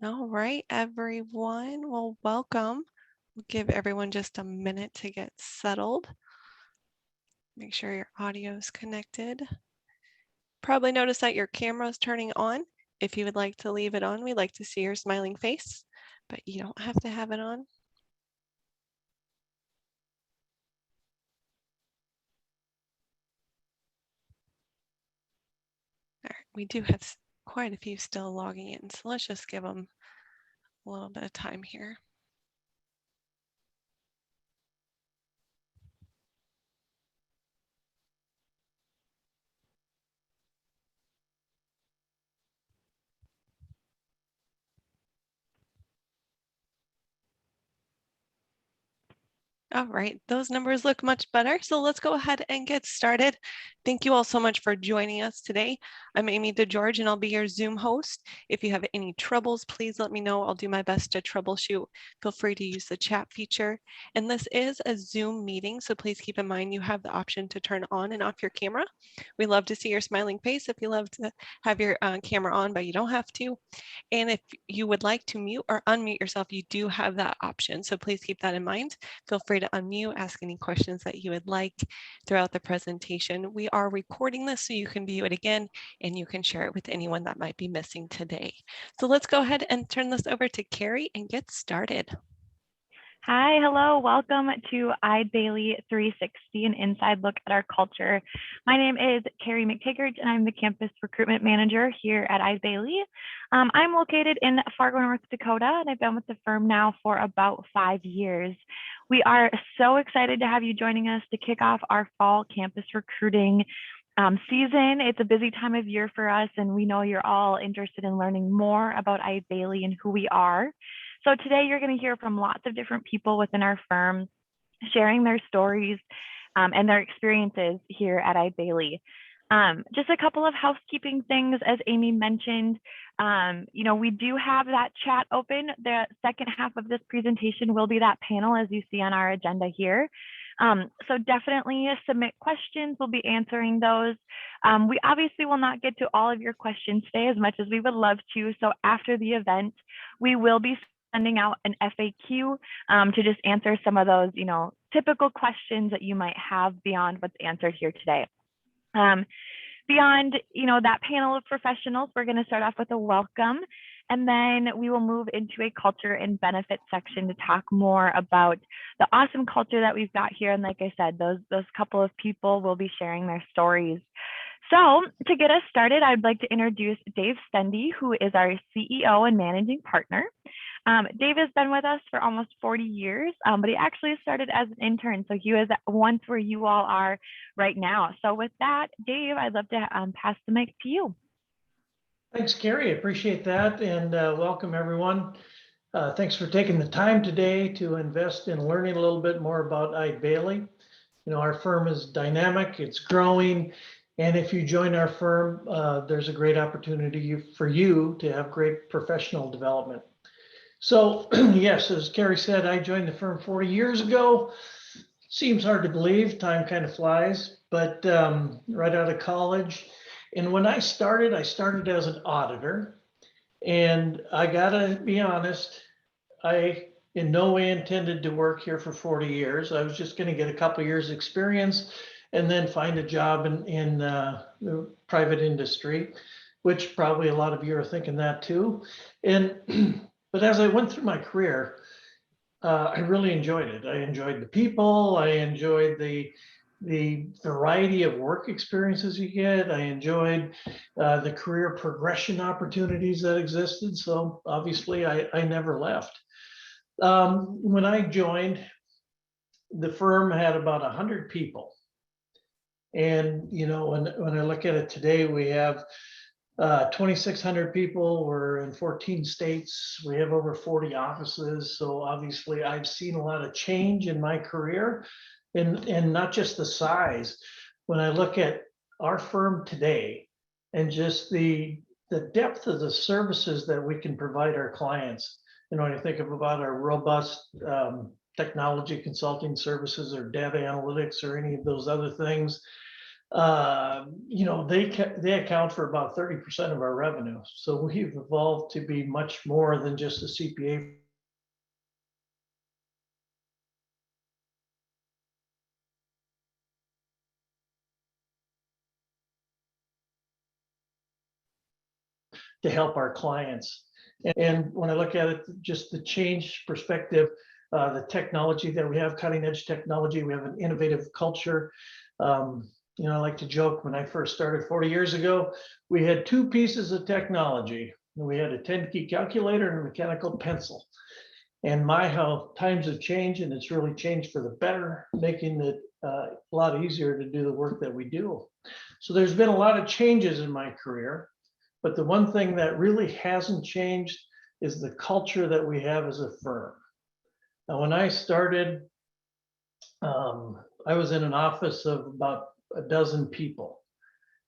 All right, everyone. Well, welcome. We'll give everyone just a minute to get settled. Make sure your audio is connected. Probably notice that your camera is turning on. If you would like to leave it on, we'd like to see your smiling face, but you don't have to have it on. All right, we do have quite a few still logging in, so let's just give them a little bit of time here. All right, those numbers look much better. So let's go ahead and get started. Thank you all so much for joining us today. I'm Amy DeGeorge and I'll be your Zoom host. If you have any troubles, please let me know. I'll do my best to troubleshoot. Feel free to use the chat feature. And this is a Zoom meeting, so please keep in mind you have the option to turn on and off your camera. We love to see your smiling face if you love to have your camera on, but you don't have to. And if you would like to mute or unmute yourself, you do have that option. So please keep that in mind. Feel free to unmute, ask any questions that you would like throughout the presentation. We are recording this so you can view it again and you can share it with anyone that might be missing today. So let's go ahead and turn this over to Carrie and get started. Hi, hello, welcome to Eide Bailly 360, an inside look at our culture. My name is Carrie McTaggart, and I'm the campus recruitment manager here at Eide Bailly. I'm located in Fargo, North Dakota, and I've been with the firm now for about 5 years. We are so excited to have you joining us to kick off our fall campus recruiting season. It's a busy time of year for us, and we know you're all interested in learning more about Eide Bailly and who we are. So today you're going to hear from lots of different people within our firm sharing their stories and their experiences here at Eide Bailly. Just a couple of housekeeping things, as Amy mentioned. We do have that chat open. The second half of this presentation will be that panel, as you see on our agenda here. So definitely submit questions. We'll be answering those. We obviously will not get to all of your questions today as much as we would love to. So after the event, we will be sending out an FAQ to just answer some of those, typical questions that you might have beyond what's answered here today. Beyond, that panel of professionals, we're going to start off with a welcome, and then we will move into a culture and benefits section to talk more about the awesome culture that we've got here. And like I said, those couple of people will be sharing their stories. So to get us started, I'd like to introduce Dave Stundy, who is our CEO and managing partner. Dave has been with us for almost 40 years, but he actually started as an intern. So he was once where you all are right now. So with that, Dave, I'd love to pass the mic to you. Thanks, Carrie. I appreciate that. And welcome, everyone. Thanks for taking the time today to invest in learning a little bit more about Eide Bailly. Our firm is dynamic, it's growing. And if you join our firm, there's a great opportunity for you to have great professional development. So yes, as Carrie said, I joined the firm 40 years ago. Seems hard to believe, time kind of flies, but right out of college. And when I started as an auditor. And I gotta be honest, I in no way intended to work here for 40 years. I was just gonna get a couple years experience and then find a job in the private industry, which probably a lot of you are thinking that too. And but as I went through my career, I really enjoyed it. I enjoyed the people. I enjoyed the variety of work experiences you get. I enjoyed the career progression opportunities that existed. So obviously, I never left. When I joined, the firm had about 100 people. And when I look at it today, we have 2,600 people. We're in 14 states. We have over 40 offices. So obviously I've seen a lot of change in my career and not just the size. When I look at our firm today and just the depth of the services that we can provide our clients, when you think about our robust technology consulting services or data analytics or any of those other things, they account for about 30% of our revenue. So we've evolved to be much more than just a CPA. To help our clients. And when I look at it, just the change perspective, the technology that we have, cutting edge technology, we have an innovative culture. I like to joke, when I first started 40 years ago, we had two pieces of technology. We had a 10-key calculator and a mechanical pencil. And how times have changed, and it's really changed for the better, making it a lot easier to do the work that we do. So there's been a lot of changes in my career. But the one thing that really hasn't changed is the culture that we have as a firm. Now, when I started, I was in an office of about a dozen people.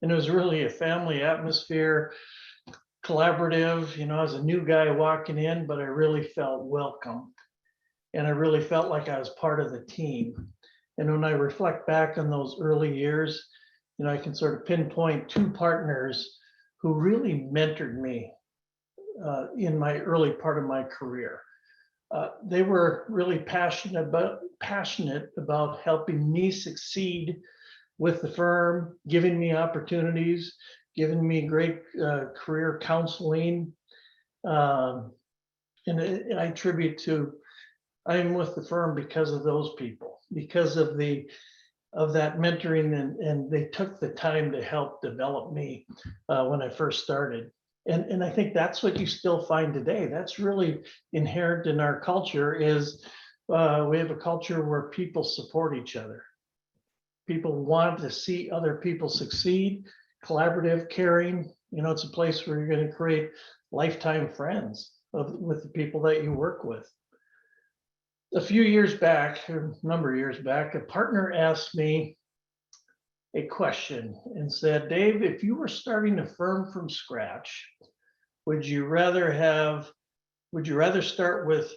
And it was really a family atmosphere, collaborative. I was a new guy walking in, but I really felt welcome. And I really felt like I was part of the team. And when I reflect back on those early years, I can sort of pinpoint two partners who really mentored me in my early part of my career. They were really passionate about helping me succeed with the firm, giving me opportunities, giving me great career counseling. And I attribute to, I'm with the firm because of those people, because of that mentoring, and they took the time to help develop me when I first started. And I think that's what you still find today. That's really inherent in our culture, is we have a culture where people support each other. People want to see other people succeed, collaborative, caring. It's a place where you're going to create lifetime friends with the people that you work with. A few years back, a number of years back, a partner asked me a question and said, Dave, if you were starting a firm from scratch, would you rather start with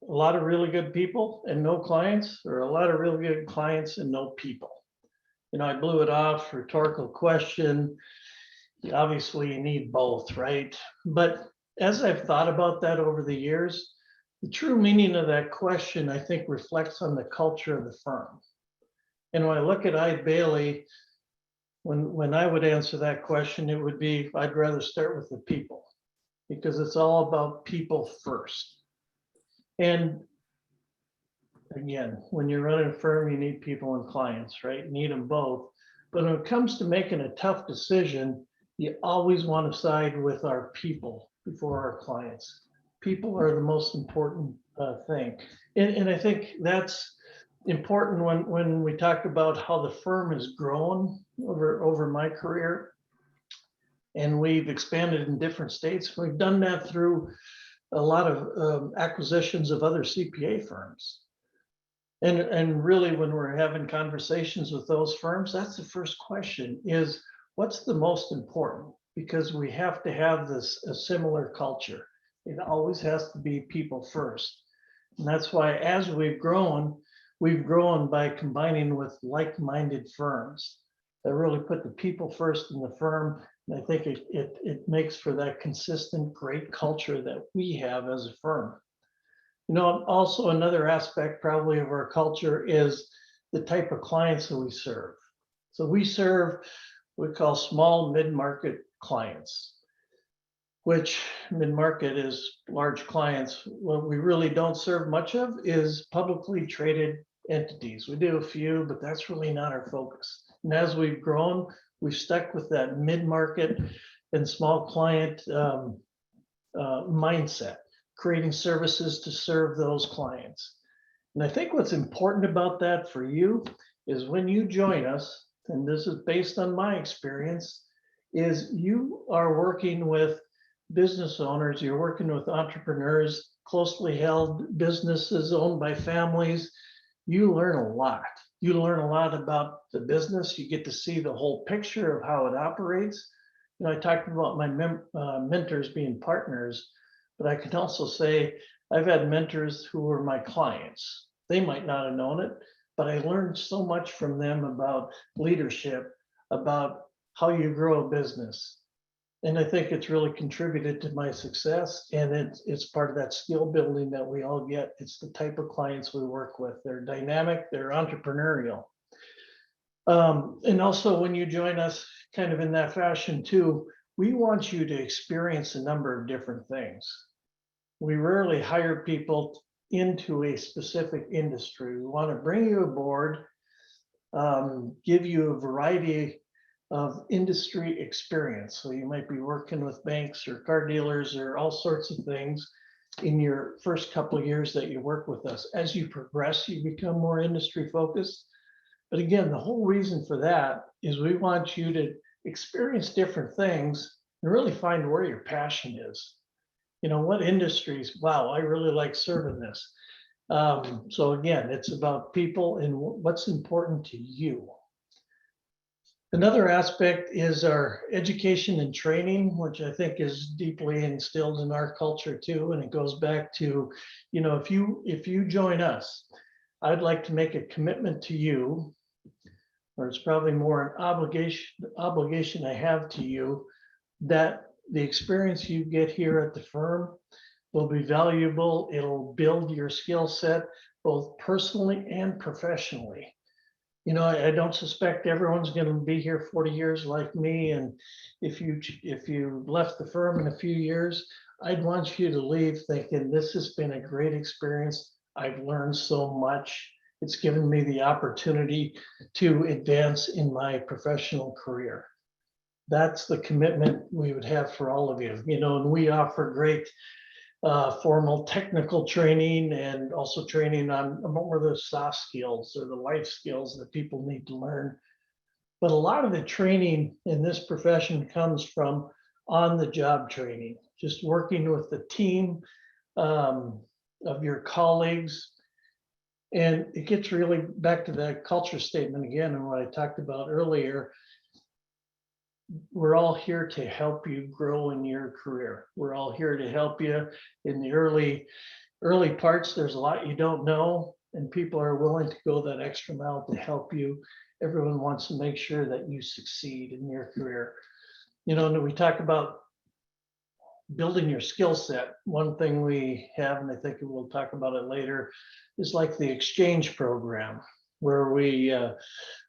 a lot of really good people and no clients, or a lot of really good clients and no people? I blew it off, rhetorical question. Obviously, you need both, right? But as I've thought about that over the years, the true meaning of that question, I think, reflects on the culture of the firm. And when I look at Eide Bailly, when I would answer that question, it would be, I'd rather start with the people, because it's all about people first. And again, when you're running a firm, you need people and clients, right? You need them both. But when it comes to making a tough decision, you always want to side with our people before our clients. People are the most important thing. And I think that's important when we talk about how the firm has grown over my career. And we've expanded in different states. We've done that through a lot of acquisitions of other CPA firms. And really, when we're having conversations with those firms, that's the first question, is what's the most important? Because we have to have a similar culture. It always has to be people first. And that's why, as we've grown by combining with like-minded firms that really put the people first in the firm. And I think it makes for that consistent, great culture that we have as a firm. Also another aspect probably of our culture is the type of clients that we serve. So we serve what we call small mid-market clients, which mid-market is large clients. What we really don't serve much of is publicly traded entities. We do a few, but that's really not our focus. And as we've grown, we've stuck with that mid-market and small client mindset, creating services to serve those clients. And I think what's important about that for you is when you join us, and this is based on my experience, is you are working with business owners, you're working with entrepreneurs, closely held businesses owned by families. You learn a lot. You learn a lot about the business. You get to see the whole picture of how it operates. I talked about my mentors being partners, but I can also say I've had mentors who were my clients. They might not have known it, but I learned so much from them about leadership, about how you grow a business. And I think it's really contributed to my success, and it's part of that skill building that we all get. It's the type of clients we work with. They're dynamic, they're entrepreneurial. And also when you join us kind of in that fashion too, we want you to experience a number of different things. We rarely hire people into a specific industry. We want to bring you aboard, give you a variety of industry experience. So you might be working with banks or car dealers or all sorts of things in your first couple of years that you work with us. As you progress, you become more industry focused. But again, the whole reason for that is we want you to experience different things and really find where your passion is. You know, what industries, wow, I really like serving this. So again, it's about people and what's important to you. Another aspect is our education and training, which I think is deeply instilled in our culture too. And it goes back to, you know, if you join us, I'd like to make a commitment to you, or it's probably more an obligation I have to you, that the experience you get here at the firm will be valuable. It'll build your skill set both personally and professionally. You know, I don't suspect everyone's going to be here 40 years like me. And if you left the firm in a few years, I'd want you to leave thinking this has been a great experience. I've learned so much. It's given me the opportunity to advance in my professional career. That's the commitment we would have for all of you. You know, and we offer great formal technical training and also training on more of the soft skills or the life skills that people need to learn. But a lot of the training in this profession comes from on-the-job training, just working with the team of your colleagues. And it gets really back to that culture statement again, and what I talked about earlier. We're all here to help you grow in your career. We're all here to help you in the early parts. There's a lot you don't know, and people are willing to go that extra mile to help you. Everyone wants to make sure that you succeed in your career. You know, and we talk about building your skill set. One thing we have, and I think we'll talk about it later, is like the exchange program, where we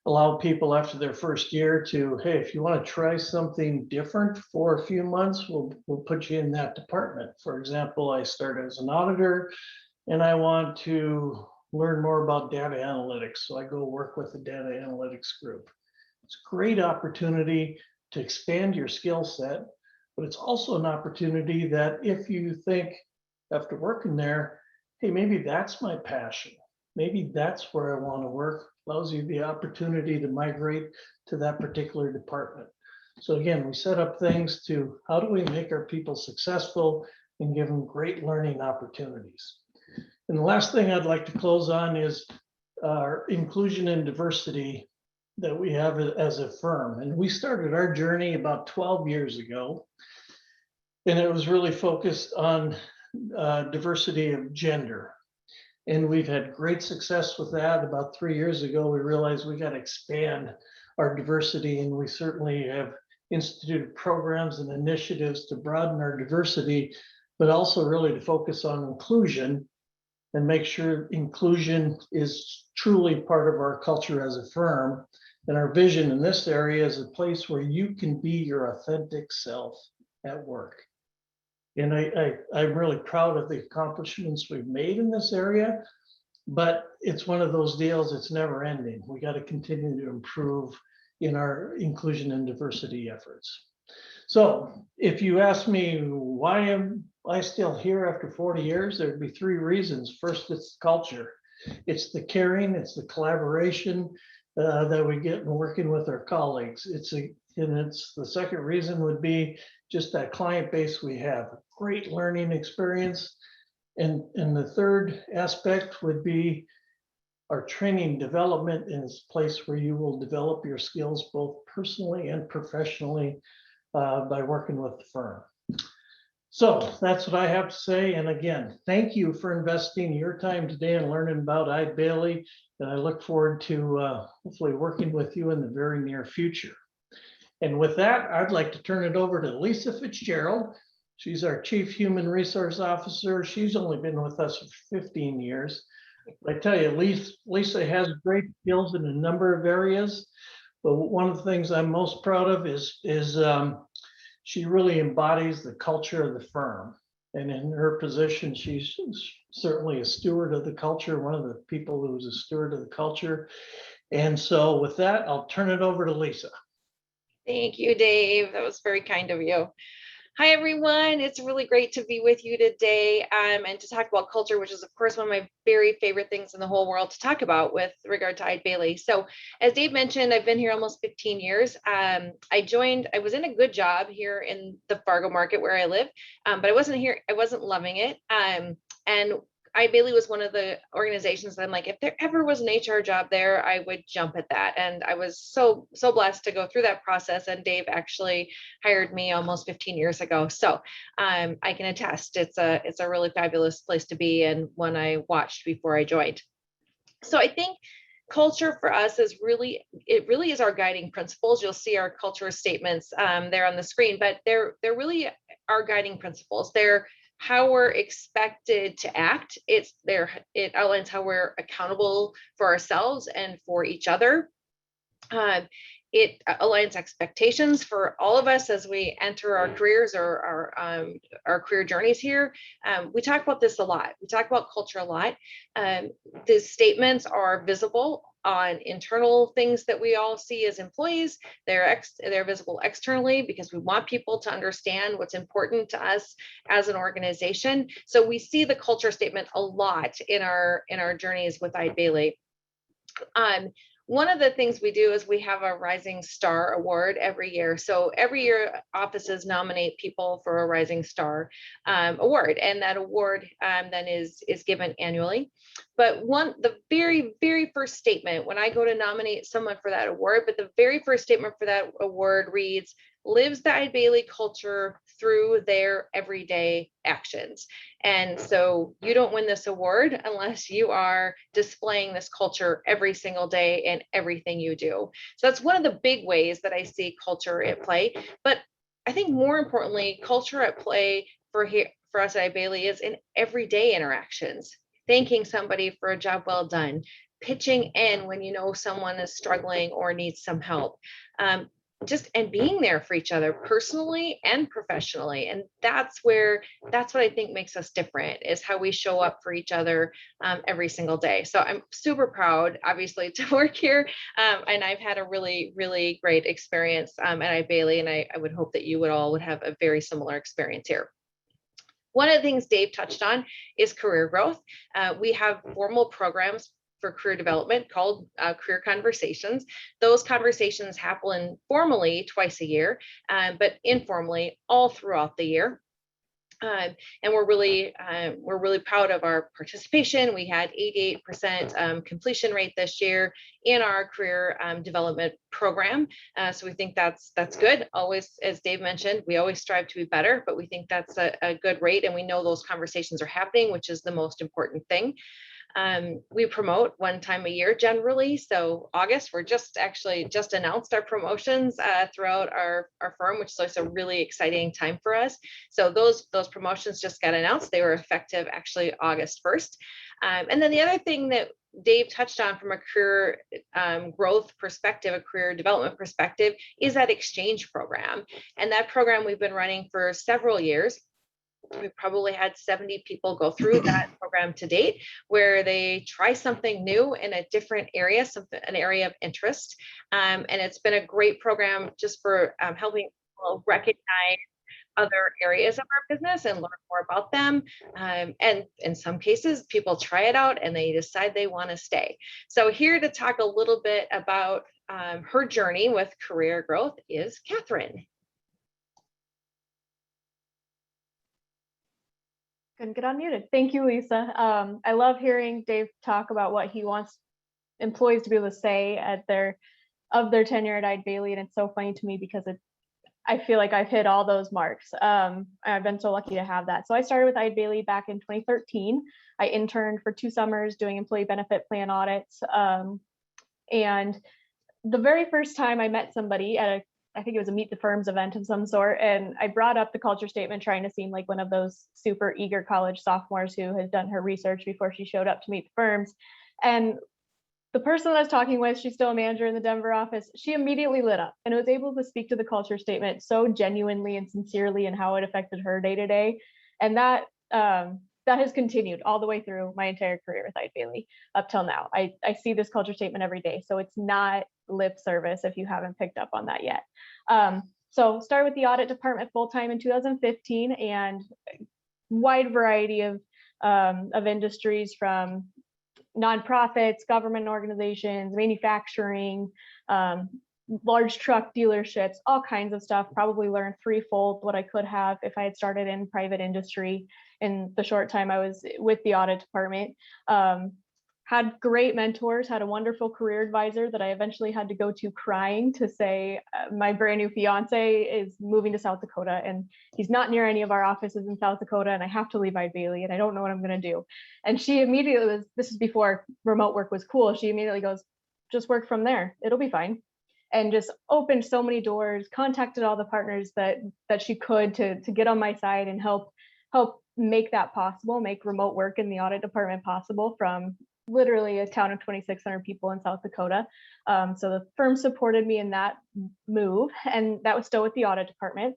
allow people after their first year to, hey, if you want to try something different for a few months, we'll put you in that department. For example, I started as an auditor and I want to learn more about data analytics. So I go work with the data analytics group. It's a great opportunity to expand your skill set, but it's also an opportunity that if you think after working there, hey, maybe that's my passion. Maybe that's where I want to work, allows you the opportunity to migrate to that particular department. So again, we set up things to how do we make our people successful and give them great learning opportunities. And the last thing I'd like to close on is our inclusion and diversity that we have as a firm. And we started our journey about 12 years ago. And it was really focused on diversity of gender. And we've had great success with that. About 3 years ago, we realized we got to expand our diversity, and we certainly have instituted programs and initiatives to broaden our diversity, but also really to focus on inclusion and make sure inclusion is truly part of our culture as a firm. And our vision in this area is a place where you can be your authentic self at work. And I'm really proud of the accomplishments we've made in this area, but it's one of those deals, it's never ending. We got to continue to improve in our inclusion and diversity efforts. So if you ask me why am I still here after 40 years, there'd be 3 reasons. First, it's culture. It's the caring, it's the collaboration that we get in working with our colleagues. And the second reason would be just that client base we have, great learning experience. And the third aspect would be our training development is a place where you will develop your skills both personally and professionally by working with the firm. So that's what I have to say. And again, thank you for investing your time today and learning about Eide Bailly. And I look forward to hopefully working with you in the very near future. And with that, I'd like to turn it over to Lisa Fitzgerald. She's our Chief Human Resource Officer. She's only been with us for 15 years. I tell you, Lisa has great skills in a number of areas, but one of the things I'm most proud of is she really embodies the culture of the firm. And in her position, she's certainly a steward of the culture, one of the people who's a steward of the culture. And so with that, I'll turn it over to Lisa. Thank you, Dave. That was very kind of you. Hi, everyone. It's really great to be with you today and to talk about culture, which is, of course, one of my very favorite things in the whole world to talk about with regard to Eide Bailly. So as Dave mentioned, I've been here almost 15 years. I was in a good job here in the Fargo market where I live, but I wasn't loving it. And Eide Bailly was one of the organizations that I'm like, if there ever was an HR job there, I would jump at that. And I was so blessed to go through that process. And Dave actually hired me almost 15 years ago. So I can attest it's a really fabulous place to be, and one I watched before I joined. So I think culture for us is really is our guiding principles. You'll see our culture statements there on the screen, but they're really our guiding principles. They're how we're expected to act. It outlines how we're accountable for ourselves and for each other. It aligns expectations for all of us as we enter our careers or our career journeys here. We talk about this a lot. We talk about culture a lot. These statements are visible on internal things that we all see as employees. They're visible externally because we want people to understand what's important to us as an organization. So we see the culture statement a lot in our journeys with Eide Bailly. One of the things we do is we have a Rising Star Award every year. So every year offices nominate people for a Rising Star Award, and that award then is given annually. But the very, very first statement when I go to nominate someone for that award, but the very first statement for that award reads, lives the Eide Bailly culture through their everyday actions. And so you don't win this award unless you are displaying this culture every single day in everything you do. So that's one of the big ways that I see culture at play. But I think more importantly, culture at play for us at Eide Bailly is in everyday interactions. Thanking somebody for a job well done, pitching in when you know someone is struggling or needs some help. And being there for each other personally and professionally. And that's what I think makes us different, is how we show up for each other every single day. So I'm super proud, obviously, to work here. And I've had a really, really great experience at Eide Bailly, and I would hope that you would have a very similar experience here. One of the things Dave touched on is career growth. We have formal programs for career development called Career Conversations. Those conversations happen formally twice a year, but informally all throughout the year. And we're really proud of our participation. We had 88% completion rate this year in our career development program. So we think that's good. Always, as Dave mentioned, we always strive to be better, but we think that's a good rate, and we know those conversations are happening, which is the most important thing. We promote one time a year generally. So August, we're just announced our promotions throughout our firm, which is a really exciting time for us. So those promotions just got announced. They were effective actually August 1st. And then the other thing that Dave touched on from a career growth perspective, a career development perspective, is that exchange program. And that program we've been running for several years. We've probably had 70 people go through that program to date, where they try something new in a different area, an area of interest. And it's been a great program just for helping people recognize other areas of our business and learn more about them. And in some cases, people try it out and they decide they want to stay. So here to talk a little bit about her journey with career growth is Catherine. Couldn't get unmuted. Thank you, Lisa. I love hearing Dave talk about what he wants employees to be able to say at their tenure at Eide Bailly, and it's so funny to me because I feel like I've hit all those marks. I've been so lucky to have that. So I started with Eide Bailly back in 2013. I interned for 2 summers doing employee benefit plan audits, and the very first time I met somebody at I think it was a Meet the Firms event of some sort. And I brought up the culture statement, trying to seem like one of those super eager college sophomores who had done her research before she showed up to meet the firms. And the person that I was talking with, she's still a manager in the Denver office, she immediately lit up and was able to speak to the culture statement so genuinely and sincerely and how it affected her day to day. And that has continued all the way through my entire career with Eide Bailly up till now. I see this culture statement every day. So it's not lip service if you haven't picked up on that yet. So started with the audit department full-time in 2015, and wide variety of industries, from nonprofits, government organizations, manufacturing, large truck dealerships, all kinds of stuff. Probably learned threefold what I could have if I had started in private industry in the short time I was with the audit department. Had great mentors, had a wonderful career advisor that I eventually had to go to crying to say, my brand new fiance is moving to South Dakota and he's not near any of our offices in South Dakota, and I have to leave Eide Bailly and I don't know what I'm going to do. And she immediately was, this is before remote work was cool, she immediately goes, just work from there, it'll be fine. And just opened so many doors, contacted all the partners that she could to get on my side and help make that possible, make remote work in the audit department possible from literally a town of 2,600 people in South Dakota. So the firm supported me in that move, and that was still with the audit department.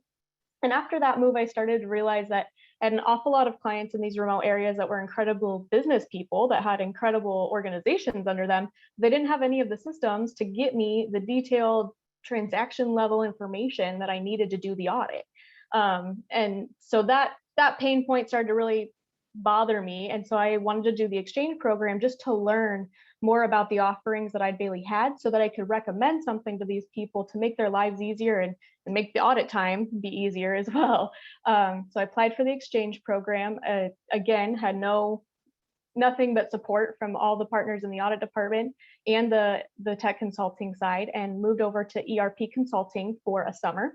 And after that move, I started to realize that I had an awful lot of clients in these remote areas that were incredible business people that had incredible organizations under them. They didn't have any of the systems to get me the detailed transaction level information that I needed to do the audit. And so that pain point started to really bother me. And so I wanted to do the exchange program just to learn more about the offerings that Eide Bailly had, so that I could recommend something to these people to make their lives easier and make the audit time be easier as well. So I applied for the exchange program. Again, had nothing but support from all the partners in the audit department and the tech consulting side, and moved over to ERP consulting for a summer.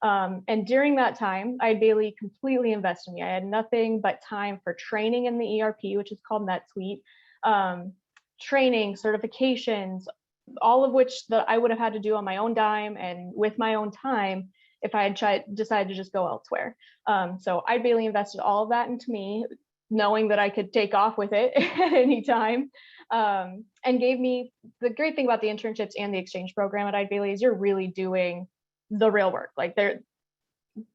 And during that time, Eide Bailly completely invested in me. I had nothing but time for training in the ERP, which is called NetSuite, training, certifications, all of which that I would have had to do on my own dime and with my own time if I had decided to just go elsewhere. So Eide Bailly invested all of that into me, knowing that I could take off with it at any time, and gave me the great thing about the internships and the exchange program at Eide Bailly is you're really doing the real work. Like,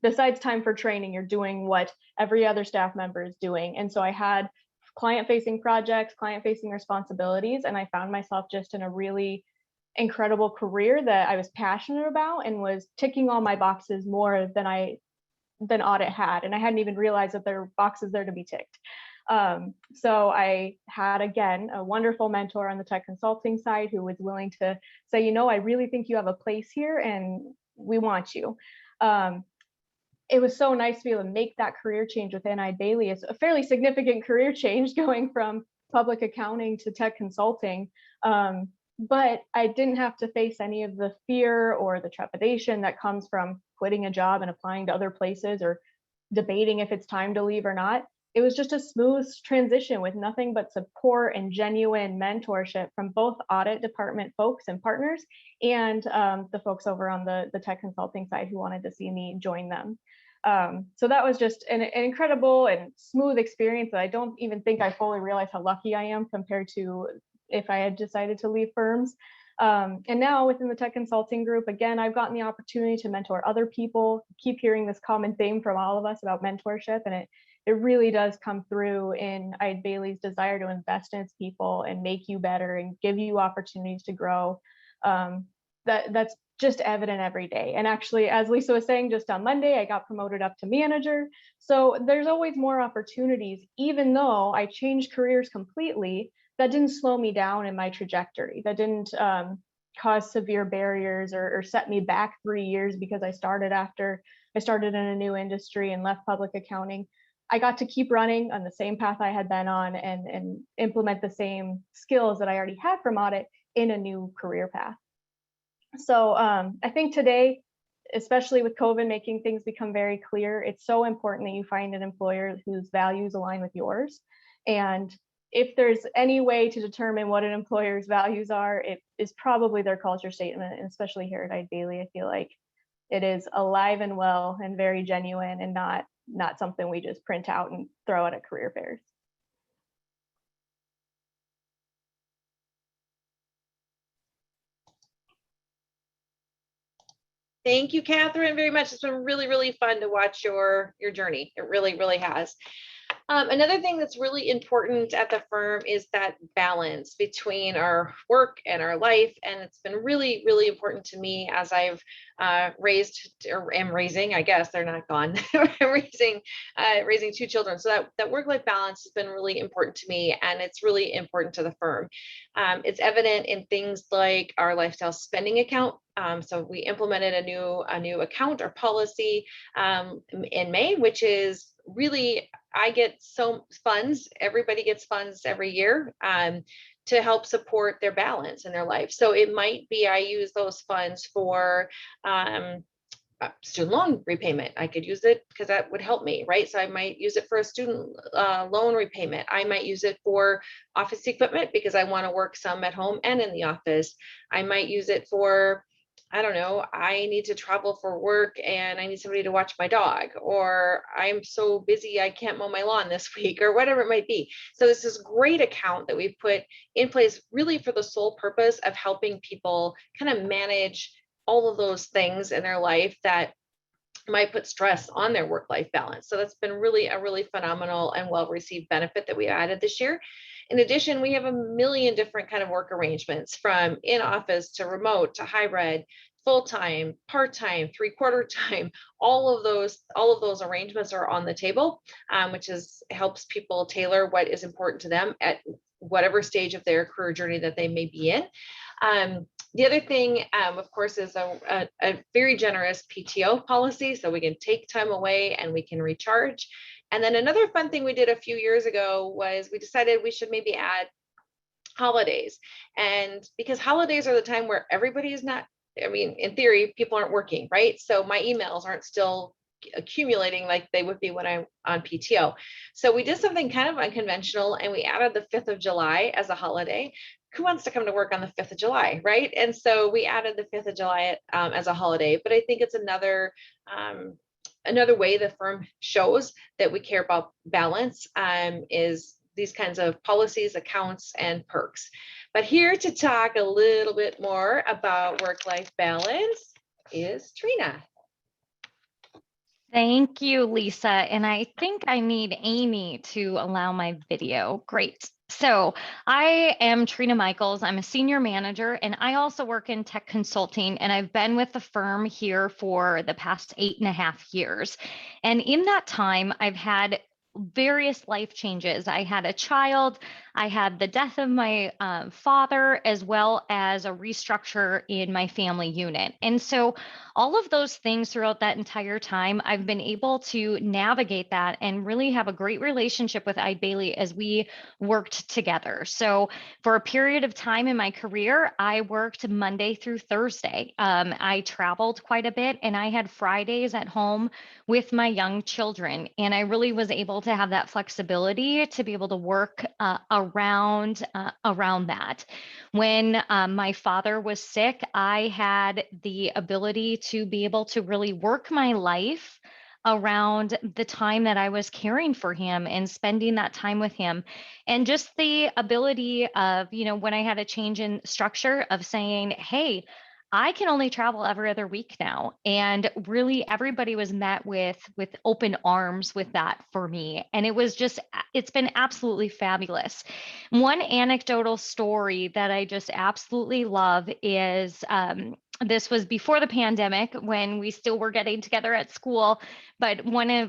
besides time for training, you're doing what every other staff member is doing. And so I had client-facing projects, client-facing responsibilities, and I found myself just in a really incredible career that I was passionate about and was ticking all my boxes more than audit had. And I hadn't even realized that there were boxes there to be ticked. So I had, again, a wonderful mentor on the tech consulting side who was willing to say, I really think you have a place here and we want you. It was so nice to be able to make that career change within Eide Bailly. It's a fairly significant career change going from public accounting to tech consulting. But I didn't have to face any of the fear or the trepidation that comes from quitting a job and applying to other places or debating if it's time to leave or not. It was just a smooth transition with nothing but support and genuine mentorship from both audit department folks and partners and the folks over on the tech consulting side who wanted to see me join them. So that was just an incredible and smooth experience that I don't even think I fully realized how lucky I am compared to if I had decided to leave firms. And now within the tech consulting group, again, I've gotten the opportunity to mentor other people. Keep hearing this common theme from all of us about mentorship, and it really does come through in Eide Bailly's desire to invest in its people and make you better and give you opportunities to grow. That's just evident every day. And actually, as Lisa was saying, just on Monday, I got promoted up to manager. So there's always more opportunities, even though I changed careers completely. That didn't slow me down in my trajectory. That didn't cause severe barriers or set me back 3 years because I started in a new industry and left public accounting. I got to keep running on the same path I had been on and implement the same skills that I already had from audit in a new career path. So I think today, especially with COVID making things become very clear, it's so important that you find an employer whose values align with yours. And if there's any way to determine what an employer's values are, it is probably their culture statement, and especially here at Eide Bailly, I feel like it is alive and well and very genuine, and not something we just print out and throw out at career fairs. Thank you, Catherine, very much. It's been really, really fun to watch your journey. It really, really has. Another thing that's really important at the firm is that balance between our work and our life. And it's been really, really important to me as I've raised or am raising, I guess they're not gone, raising 2 children. So that work-life balance has been really important to me, and it's really important to the firm. It's evident in things like our lifestyle spending account. So we implemented a new account or policy in May, which is really, I get so funds, everybody gets funds every year to help support their balance in their life. So it might be I use those funds for student loan repayment. I could use it because that would help me, right? So I might use it for a student loan repayment. I might use it for office equipment because I want to work some at home and in the office. I might use it for, I don't know, I need to travel for work and I need somebody to watch my dog, or I'm so busy I can't mow my lawn this week, or whatever it might be. So this is great account that we've put in place really for the sole purpose of helping people kind of manage all of those things in their life that might put stress on their work-life balance. So that's been really a really phenomenal and well-received benefit that we added this year. In addition, we have a million different kind of work arrangements, from in-office to remote to hybrid, full-time, part-time, three-quarter time. All of those arrangements are on the table, which helps people tailor what is important to them at whatever stage of their career journey that they may be in. The other thing, of course, is a very generous PTO policy, so we can take time away and we can recharge. And then another fun thing we did a few years ago was we decided we should maybe add holidays. And because holidays are the time where everybody is not, I mean, in theory, people aren't working, right? So my emails aren't still accumulating like they would be when I'm on PTO. So we did something kind of unconventional, and we added the 5th of July as a holiday. Who wants to come to work on the 5th of July, right? And so we added the 5th of July as a holiday. But I think it's another way the firm shows that we care about balance, is these kinds of policies, accounts, and perks. But here to talk a little bit more about work-life balance is Trina. Thank you, Lisa. And I think I need Amy to allow my video. Great. So I am Trina Michaels. I'm a senior manager, and I also work in tech consulting, and I've been with the firm here for the past 8.5 years. And in that time, I've had various life changes. I had a child, I had the death of my father, as well as a restructure in my family unit. And so all of those things throughout that entire time, I've been able to navigate that and really have a great relationship with Eide Bailly as we worked together. So for a period of time in my career, I worked Monday through Thursday. I traveled quite a bit, and I had Fridays at home with my young children. And I really was able to have that flexibility to be able to work around that. When my father was sick, I had the ability to be able to really work my life around the time that I was caring for him and spending that time with him. And just the ability of, when I had a change in structure of saying, hey, I can only travel every other week now. And really everybody was met with open arms with that for me. And it's been absolutely fabulous. One anecdotal story that I just absolutely love is, this was before the pandemic when we still were getting together at school, but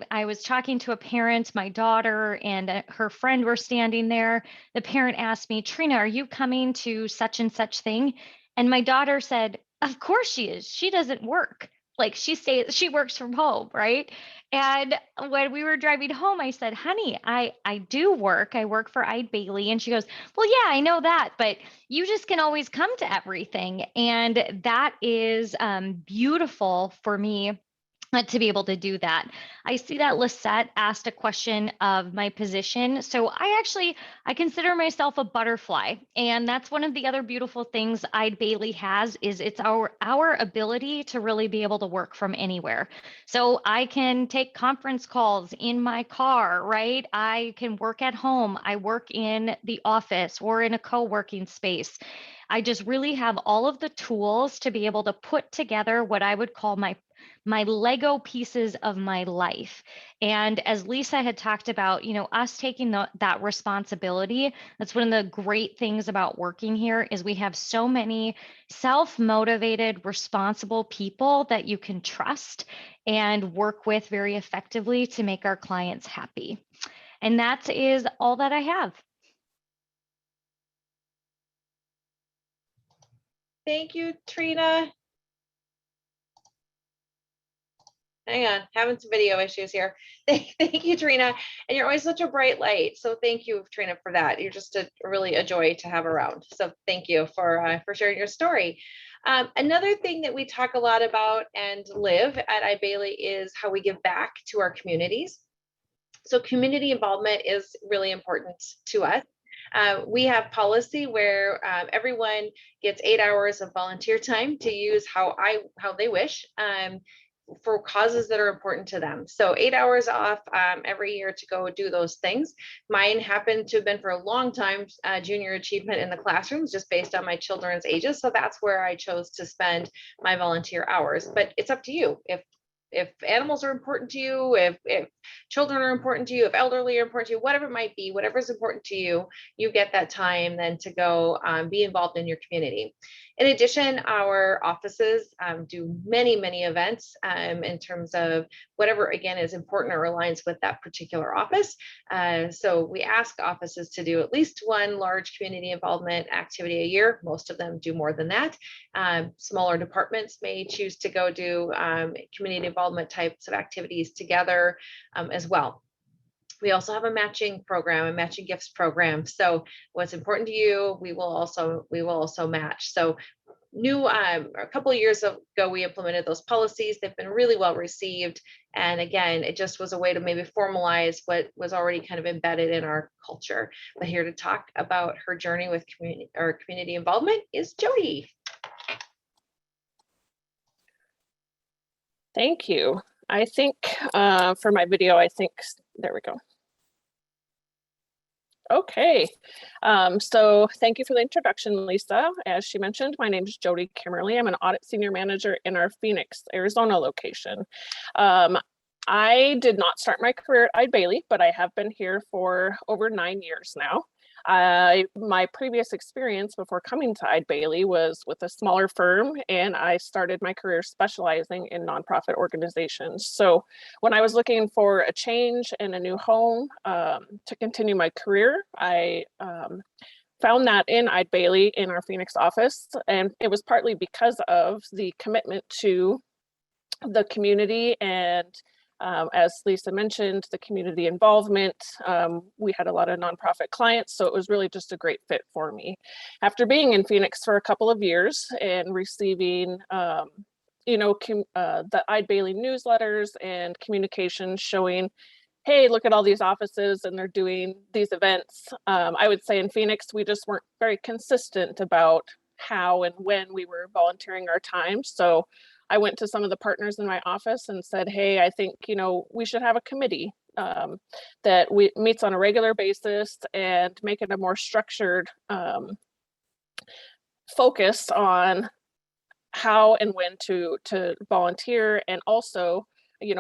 I was talking to a parent, my daughter and her friend were standing there. The parent asked me, Trina, are you coming to such and such thing? And my daughter said, of course she is. She doesn't work. Like she works from home, right? And when we were driving home, I said, honey, I do work. I work for Eide Bailly. And she goes, well, yeah, I know that, but you just can always come to everything. And that is beautiful for me to be able to do that. I see that Lisette asked a question of my position. So I consider myself a butterfly. And that's one of the other beautiful things Eide Bailly has is it's our ability to really be able to work from anywhere. So I can take conference calls in my car, right? I can work at home. I work in the office or in a co-working space. I just really have all of the tools to be able to put together what I would call my Lego pieces of my life. And as Lisa had talked about, us taking that responsibility, that's one of the great things about working here is we have so many self-motivated, responsible people that you can trust and work with very effectively to make our clients happy. And that is all that I have. Thank you, Trina. Hang on, having some video issues here. Thank you, Trina. And you're always such a bright light. So thank you, Trina, for that. You're just really a joy to have around. So thank you for sharing your story. Another thing that we talk a lot about and live at Eide Bailly is how we give back to our communities. So community involvement is really important to us. We have policy where everyone gets 8 hours of volunteer time to use how they wish. For causes that are important to them. So 8 hours off every year to go do those things. Mine happened to have been for a long time junior achievement in the classrooms, just based on my children's ages. So that's where I chose to spend my volunteer hours. But it's up to you. If animals are important to you, if children are important to you, if elderly are important to you, whatever it might be, whatever is important to you, you get that time then to go be involved in your community. In addition, our offices do many, many events in terms of whatever, again, is important or aligns with that particular office. So we ask offices to do at least one large community involvement activity a year. Most of them do more than that. Smaller departments may choose to go do community involvement types of activities together as well. We also have a matching program, a matching gifts program. So what's important to you, we will also match. So a couple of years ago, we implemented those policies. They've been really well received. And again, it just was a way to maybe formalize what was already kind of embedded in our culture. But here to talk about her journey with community involvement is Jody. Thank you. I think for my video, there we go. Okay, so thank you for the introduction, Lisa. As she mentioned, my name is Jody Kimmerly. I'm an audit senior manager in our Phoenix, Arizona location. I did not start my career at Eide Bailly, but I have been here for over 9 years now. My previous experience before coming to Eide Bailly was with a smaller firm, and I started my career specializing in nonprofit organizations. So when I was looking for a change and a new home to continue my career, I found that in Eide Bailly in our Phoenix office, and it was partly because of the commitment to the community and as Lisa mentioned, the community involvement. We had a lot of nonprofit clients, so it was really just a great fit for me. After being in Phoenix for a couple of years and receiving, the Eide Bailly newsletters and communications showing, hey, look at all these offices and they're doing these events. I would say in Phoenix, we just weren't very consistent about how and when we were volunteering our time. So I went to some of the partners in my office and said, hey, I think, we should have a committee that meets on a regular basis and make it a more structured focus on how and when to volunteer, and also,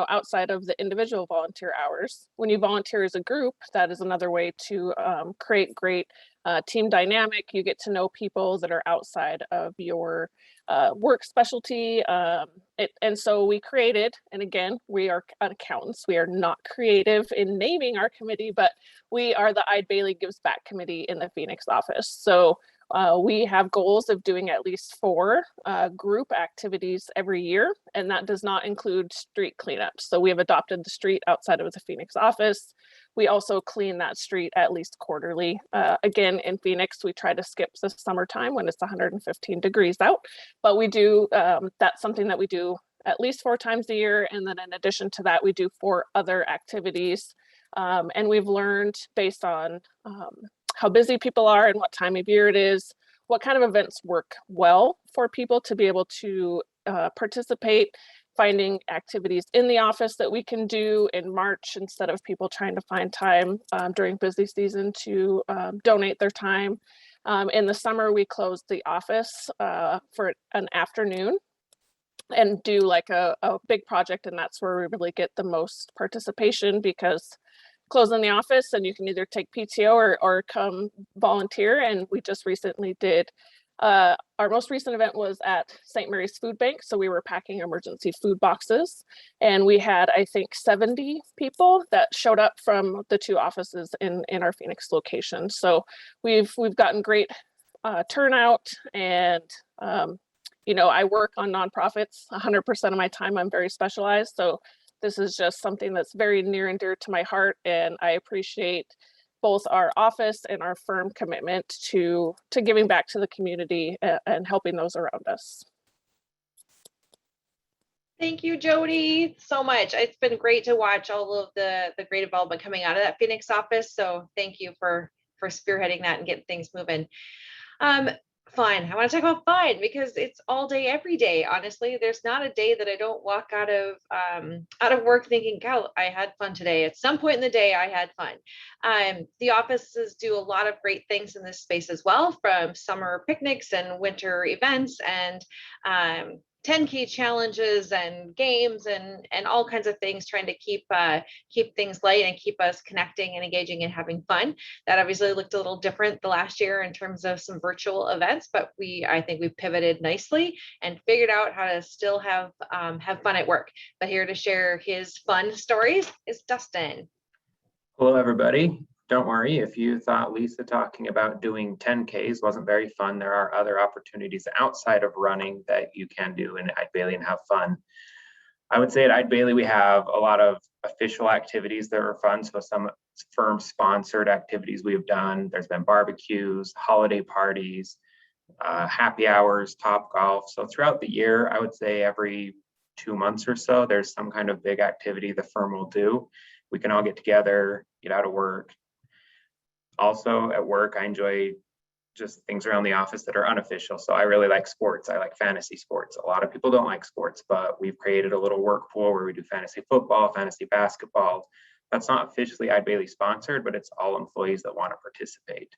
outside of the individual volunteer hours. When you volunteer as a group, that is another way to create great team dynamic. You get to know people that are outside of your work specialty. And so we created, and again, we are accountants. We are not creative in naming our committee, but we are the Eide Bailly Gives Back Committee in the Phoenix office. So we have goals of doing at least 4 group activities every year, and that does not include street cleanups. So we have adopted the street outside of the Phoenix office. We also clean that street at least quarterly. Again, in Phoenix, we try to skip the summertime when it's 115 degrees out, but we do, that's something that we do at least 4 times a year. And then in addition to that, we do 4 other activities. And we've learned based on how busy people are and what time of year it is, what kind of events work well for people to be able to participate, finding activities in the office that we can do in March instead of people trying to find time during busy season to donate their time. In the summer, we close the office for an afternoon and do like a big project, and that's where we really get the most participation, because closing the office and you can either take PTO or come volunteer. And we just recently did our most recent event was at St. Mary's Food Bank. So we were packing emergency food boxes, and we had, I think, 70 people that showed up from the 2 offices in our Phoenix location. So we've gotten great turnout. And you know, I work on nonprofits 100% of my time. I'm very specialized. So this is just something that's very near and dear to my heart. And I appreciate both our office and our firm commitment to giving back to the community and helping those around us. Thank you, Jody, so much. It's been great to watch all of the great development coming out of that Phoenix office. So thank you for spearheading that and getting things moving. Fun. I want to talk about fun because it's all day, every day. Honestly, there's not a day that I don't walk out of work thinking, "God, I had fun today." At some point in the day, I had fun. The offices do a lot of great things in this space as well, from summer picnics and winter events and 10K challenges and games and all kinds of things, trying to keep things light and keep us connecting and engaging and having fun. That obviously looked a little different the last year in terms of some virtual events, but I think we've pivoted nicely and figured out how to still have fun at work. But here to share his fun stories is Dustin. Hello, everybody. Don't worry if you thought Lisa talking about doing 10Ks wasn't very fun. There are other opportunities outside of running that you can do in Eide Bailly and have fun. I would say at Eide Bailly, we have a lot of official activities that are fun. So some firm sponsored activities we have done. There's been barbecues, holiday parties, happy hours, Top Golf. So throughout the year, I would say every 2 months or so, there's some kind of big activity the firm will do. We can all get together, get out of work. Also at work, I enjoy just things around the office that are unofficial. So I really like sports. I like fantasy sports. A lot of people don't like sports, but we've created a little work pool where we do fantasy football, fantasy basketball. That's not officially Eide Bailly sponsored, but it's all employees that want to participate.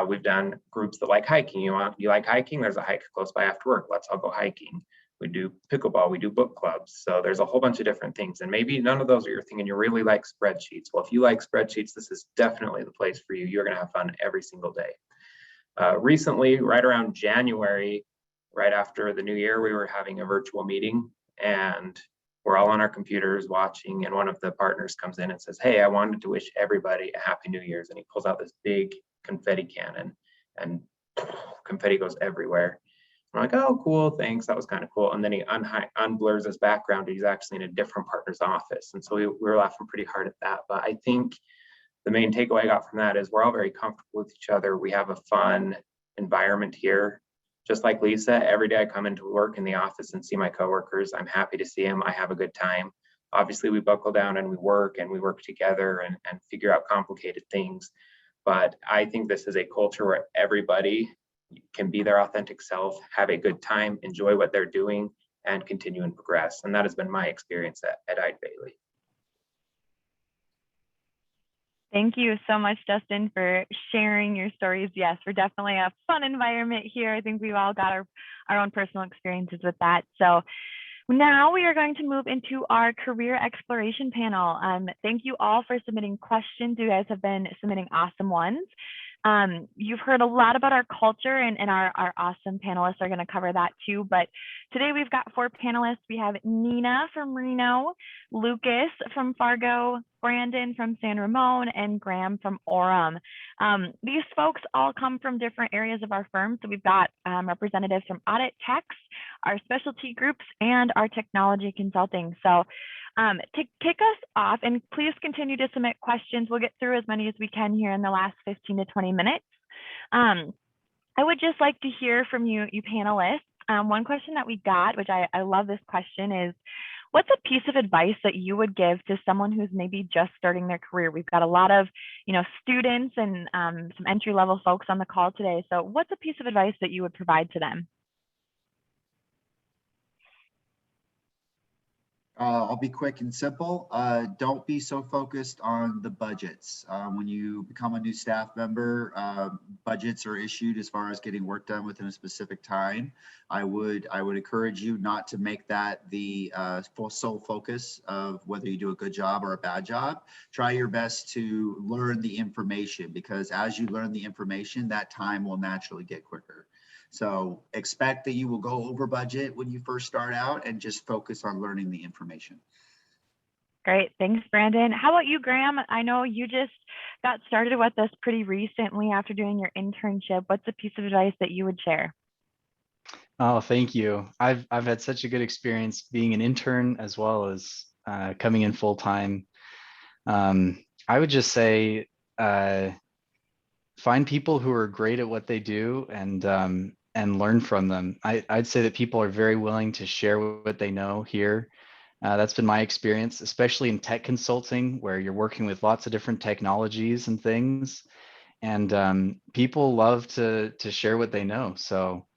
We've done groups that like hiking. You like hiking? There's a hike close by after work. Let's all go hiking. We do pickleball, we do book clubs. So there's a whole bunch of different things. And maybe none of those are your thing and you really like spreadsheets. Well, if you like spreadsheets, this is definitely the place for you. You're going to have fun every single day. Recently, right around January, right after the new year, we were having a virtual meeting and we're all on our computers watching. And one of the partners comes in and says, "Hey, I wanted to wish everybody a happy New Year's." And he pulls out this big confetti cannon and confetti goes everywhere. I'm like, "Oh, cool, thanks. That was kind of cool." And then he unblurs his background. He's actually in a different partner's office. And so we were laughing pretty hard at that. But I think the main takeaway I got from that is we're all very comfortable with each other. We have a fun environment here. Just like Lisa, every day I come into work in the office and see my coworkers. I'm happy to see them. I have a good time. Obviously, we buckle down and we work together and figure out complicated things. But I think this is a culture where everybody can be their authentic self, have a good time, enjoy what they're doing, and continue and progress. And that has been my experience at Eide Bailly. Thank you so much, Justin, for sharing your stories. Yes, we're definitely a fun environment here. I think we've all got our own personal experiences with that. So now we are going to move into our career exploration panel. Thank you all for submitting questions. You guys have been submitting awesome ones. You've heard a lot about our culture and our awesome panelists are going to cover that too. But today we've got 4 panelists. We have Nina from Reno, Lucas from Fargo, Brandon from San Ramon, and Graham from Orem. These folks all come from different areas of our firm. So we've got representatives from audit techs, our specialty groups, and our technology consulting. So to kick us off, and please continue to submit questions. We'll get through as many as we can here in the last 15 to 20 minutes. I would just like to hear from you panelists. One question that we got, which I love this question, is what's a piece of advice that you would give to someone who's maybe just starting their career? We've got a lot of, students and some entry-level folks on the call today. So what's a piece of advice that you would provide to them? I'll be quick and simple. Don't be so focused on the budgets. When you become a new staff member, budgets are issued as far as getting work done within a specific time. I would encourage you not to make that the sole focus of whether you do a good job or a bad job. Try your best to learn the information, because as you learn the information, that time will naturally get quicker. So expect that you will go over budget when you first start out, and just focus on learning the information. Great. Thanks, Brandon. How about you, Graham? I know you just got started with us pretty recently after doing your internship. What's a piece of advice that you would share? Oh, thank you. I've had such a good experience being an intern as well as coming in full time. I would just say find people who are great at what they do and learn from them. I'd say that people are very willing to share what they know here. That's been my experience, especially in tech consulting, where you're working with lots of different technologies and things. And people love to share what they know. So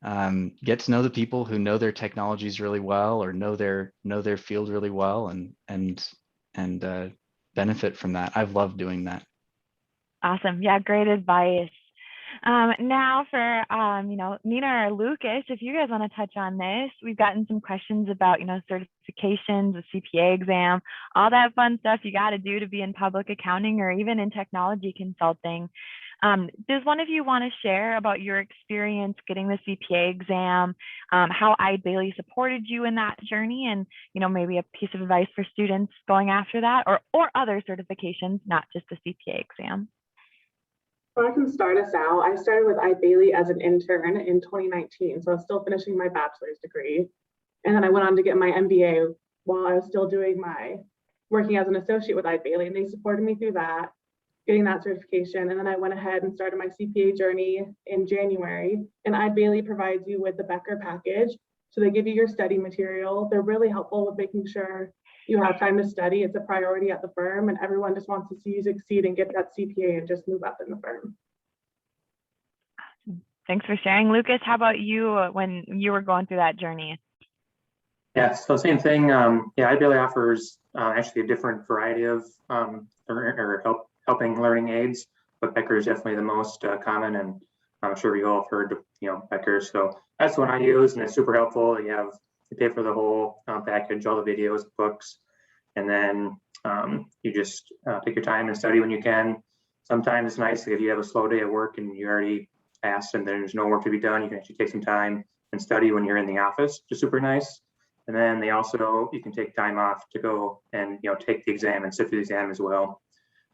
get to know the people who know their technologies really well, or know their field really well, and benefit from that. I've loved doing that. Awesome. Yeah, great advice. Now for, Nina or Lucas, if you guys want to touch on this, we've gotten some questions about, certifications, the CPA exam, all that fun stuff you got to do to be in public accounting or even in technology consulting. Does one of you want to share about your experience getting the CPA exam, how Eide Bailly supported you in that journey, and, maybe a piece of advice for students going after that, or other certifications, not just the CPA exam? So I can start us out. I started with Eide Bailly as an intern in 2019, so I was still finishing my bachelor's degree. And then I went on to get my MBA while I was still doing my working as an associate with Eide Bailly, and they supported me through that, getting that certification. And then I went ahead and started my CPA journey in January. And Eide Bailly provides you with the Becker package. So they give you your study material. They're really helpful with making sure you have time to study. It's a priority at the firm, and everyone just wants to see you succeed and get that CPA and just move up in the firm. Thanks for sharing. Lucas, how about you when you were going through that journey? Yeah, so same thing. Eide Bailly offers actually a different variety of helping learning aids, but Becker is definitely the most common, and I'm sure you all have heard of Becker. So that's the one I use, and it's super helpful. You pay for the whole package, all the videos, books, and then you just take your time and study when you can. Sometimes it's nice if you have a slow day at work and you already passed and there's no work to be done, you can actually take some time and study when you're in the office, which is super nice. And then you can take time off to go and take the exam and sit through the exam as well.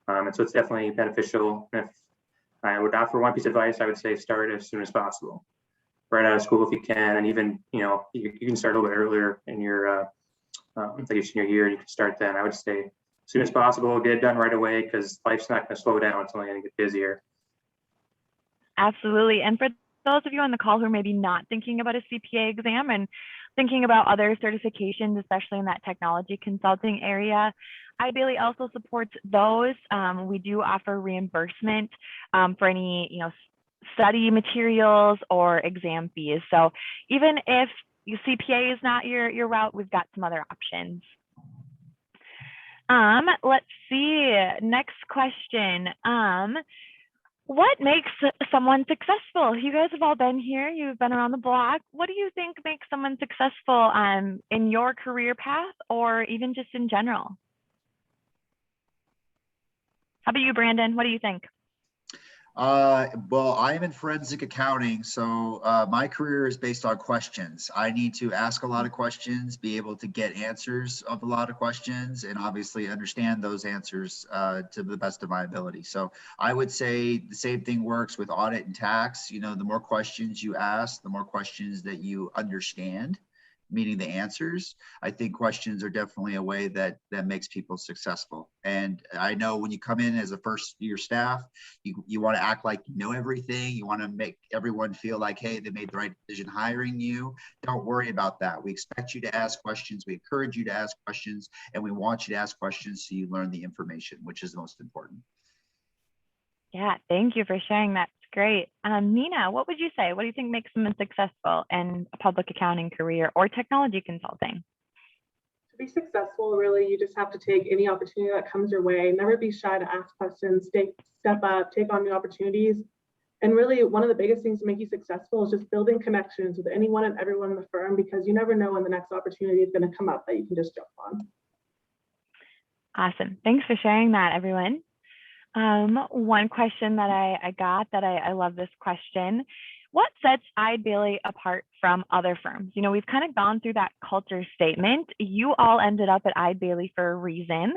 And so it's definitely beneficial. And if I would offer one piece of advice, I would say start as soon as possible, right out of school if you can, and even you can start a little bit earlier in your your senior year. You can start then. I would say as soon as possible, get it done right away, because life's not going to slow down. It's only going to get busier. Absolutely. And for those of you on the call who are maybe not thinking about a CPA exam and thinking about other certifications, especially in that technology consulting area, Eide Bailly also supports those. We do offer reimbursement for any study materials or exam fees. So even if your CPA is not your route, we've got some other options. Let's see. Next question. What makes someone successful? You guys have all been here. You've been around the block. What do you think makes someone successful in your career path, or even just in general? How about you, Brandon? What do you think? Well, I'm in forensic accounting, so my career is based on questions. I need to ask a lot of questions, be able to get answers of a lot of questions, and obviously understand those answers to the best of my ability. So I would say the same thing works with audit and tax. The more questions you ask, the more questions that you understand, meaning the answers. I think questions are definitely a way that makes people successful. And I know when you come in as a first year staff, you want to act like you know everything. You want to make everyone feel like, hey, they made the right decision hiring you. Don't worry about that. We expect you to ask questions. We encourage you to ask questions, and we want you to ask questions so you learn the information, which is the most important. Yeah, thank you for sharing that. It's great. Nina, what would you say? What do you think makes someone successful in a public accounting career or technology consulting? To be successful, really, you just have to take any opportunity that comes your way. Never be shy to ask questions, step up, take on new opportunities. And really, one of the biggest things to make you successful is just building connections with anyone and everyone in the firm, because you never know when the next opportunity is going to come up that you can just jump on. Awesome. Thanks for sharing that, everyone. One question that I got that I love this question. What sets Eide Bailly apart from other firms? You know, we've kind of gone through that culture statement. You all ended up at Eide Bailly for a reason.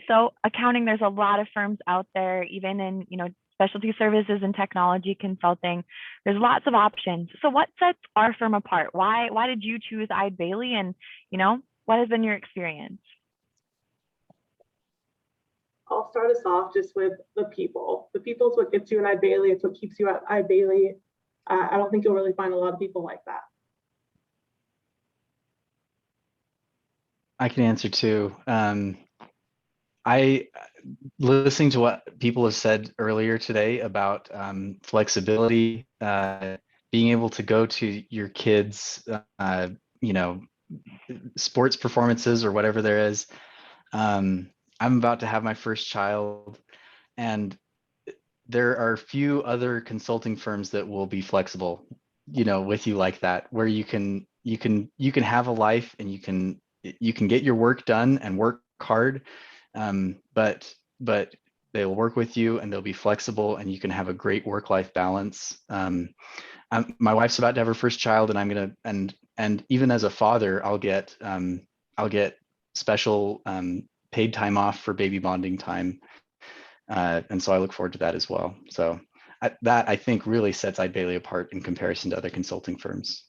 So accounting, there's a lot of firms out there, even in, you know, specialty services and technology consulting. There's lots of options. So what sets our firm apart? Why did you choose Eide Bailly? And, you know, what has been your experience? I'll start us off just with the people. The people is what gets you in Eide Bailly. It's what keeps you at Eide Bailly. I don't think you'll really find a lot of people like that. I can answer too. Listening to what people have said earlier today about flexibility, being able to go to your kids, you know, sports performances or whatever there is. I'm about to have my first child, and there are few other consulting firms that will be flexible, you know, with you like that, where you can have a life and you can get your work done and work hard, but they'll work with you and they'll be flexible and you can have a great work-life balance. My wife's about to have her first child, and I'm gonna and even as a father, I'll get special paid time off for baby bonding time. And so I look forward to that as well. So that I think really sets Eide Bailly apart in comparison to other consulting firms.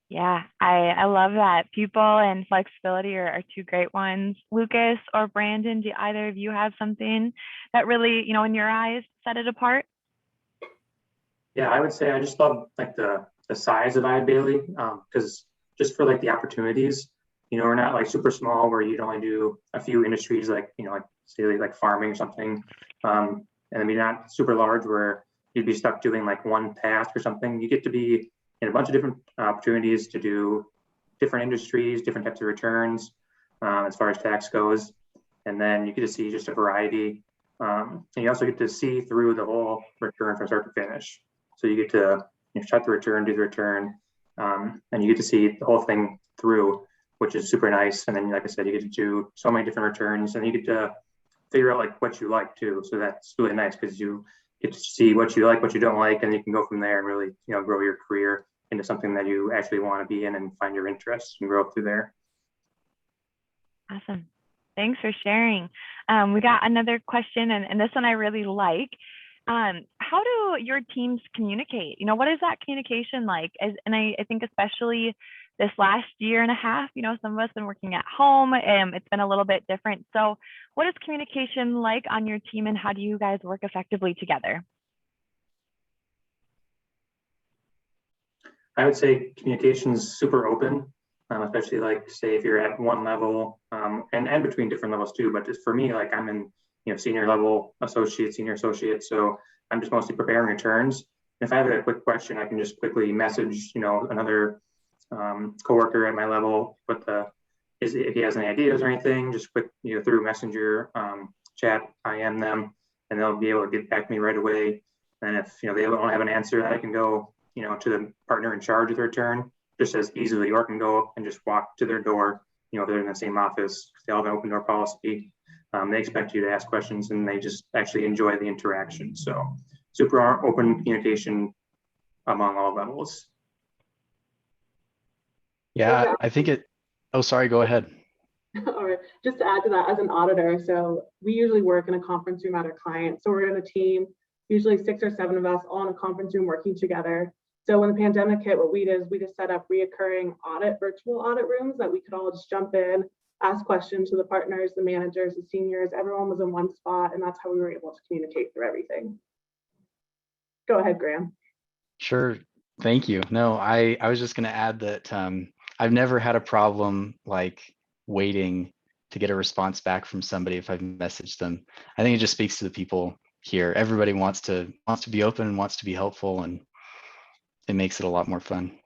Yeah, I love that. People and flexibility are two great ones. Lucas or Brandon, do either of you have something that really, you know, in your eyes, set it apart? Yeah, I would say I just love like the size of Eide Bailly, because just for like the opportunities, you know, we're not like super small where you'd only do a few industries, like, you know, like say like farming or something. And then we're not super large where you'd be stuck doing like one task or something. You get to be in a bunch of different opportunities to do different industries, different types of returns, as far as tax goes. And then you get to see just a variety. And you also get to see through the whole return from start to finish. So you get to shut the return, do the return, and you get to see the whole thing through, which is super nice. And then, like I said, you get to do so many different returns, and you get to figure out like what you like too. So that's really nice because you get to see what you like, what you don't like, and you can go from there and really, you know, grow your career into something that you actually want to be in and find your interests and grow through there. Awesome. Thanks for sharing. We got another question, and this one I really like. How do your teams communicate? You know, what is that communication like? And I think especially this last year and a half, you know, some of us been working at home, and it's been a little bit different. So what is communication like on your team, and how do you guys work effectively together? I would say communication is super open, especially like say if you're at one level, and between different levels too. But just for me, like I'm in, you know, senior level associate, senior associate. So I'm just mostly preparing returns. If I have a quick question, I can just quickly message, you know, another coworker at my level, if he has any ideas or anything, just quick, you know, through Messenger chat, IM them, and they'll be able to get back to me right away. And if, you know, they don't have an answer, I can go, you know, to the partner in charge of the return just as easily, or can go and just walk to their door, you know, if they're in the same office. They all have an open door policy. They expect you to ask questions, and they just actually enjoy the interaction. So super open communication among all levels. Yeah, I think it, oh, sorry, go ahead. All right, just to add to that, as an auditor, so we usually work in a conference room at our client. So we're in a team, usually 6 or 7 of us all in a conference room working together. So when the pandemic hit, what we did is we just set up reoccurring virtual audit rooms that we could all just jump in, ask questions to the partners, the managers, the seniors. Everyone was in one spot, and that's how we were able to communicate through everything. Go ahead, Graham. Sure. Thank you. No, I was just going to add that I've never had a problem like waiting to get a response back from somebody if I've messaged them. I think it just speaks to the people here. Everybody wants to be open and wants to be helpful, and it makes it a lot more fun.